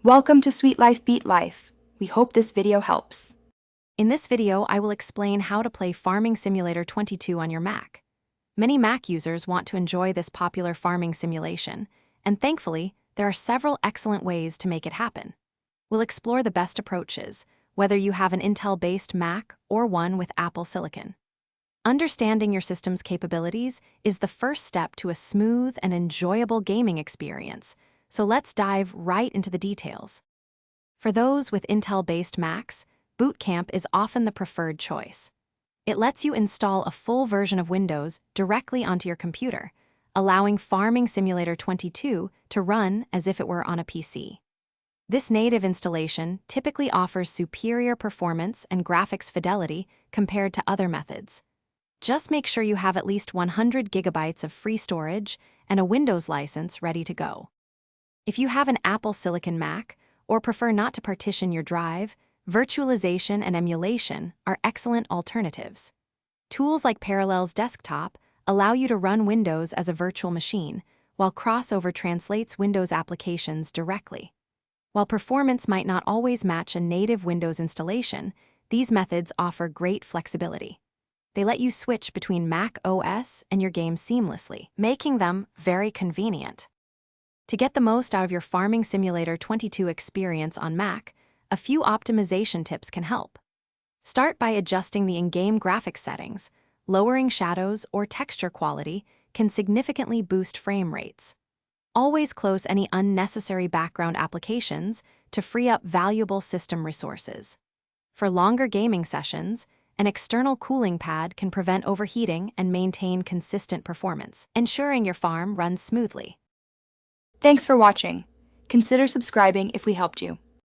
Welcome to Sweet Life Beat Life. We hope this video helps. In this video, I will explain how to play Farming Simulator 22 on your Mac. Many Mac users want to enjoy this popular farming simulation, and thankfully, there are several excellent ways to make it happen. We'll explore the best approaches, whether you have an Intel-based Mac or one with Apple Silicon. Understanding your system's capabilities is the first step to a smooth and enjoyable gaming experience, so let's dive right into the details. For those with Intel-based Macs, Boot Camp is often the preferred choice. It lets you install a full version of Windows directly onto your computer, allowing Farming Simulator 22 to run as if it were on a PC. This native installation typically offers superior performance and graphics fidelity compared to other methods. Just make sure you have at least 100 gigabytes of free storage and a Windows license ready to go. If you have an Apple Silicon Mac or prefer not to partition your drive, virtualization and emulation are excellent alternatives. Tools like Parallels Desktop allow you to run Windows as a virtual machine, while Crossover translates Windows applications directly. While performance might not always match a native Windows installation, these methods offer great flexibility. They let you switch between Mac OS and your games seamlessly, making them very convenient. To get the most out of your Farming Simulator 22 experience on Mac, a few optimization tips can help. Start by adjusting the in-game graphics settings. Lowering shadows or texture quality can significantly boost frame rates. Always close any unnecessary background applications to free up valuable system resources. For longer gaming sessions, an external cooling pad can prevent overheating and maintain consistent performance, ensuring your farm runs smoothly. Thanks for watching. Consider subscribing if we helped you.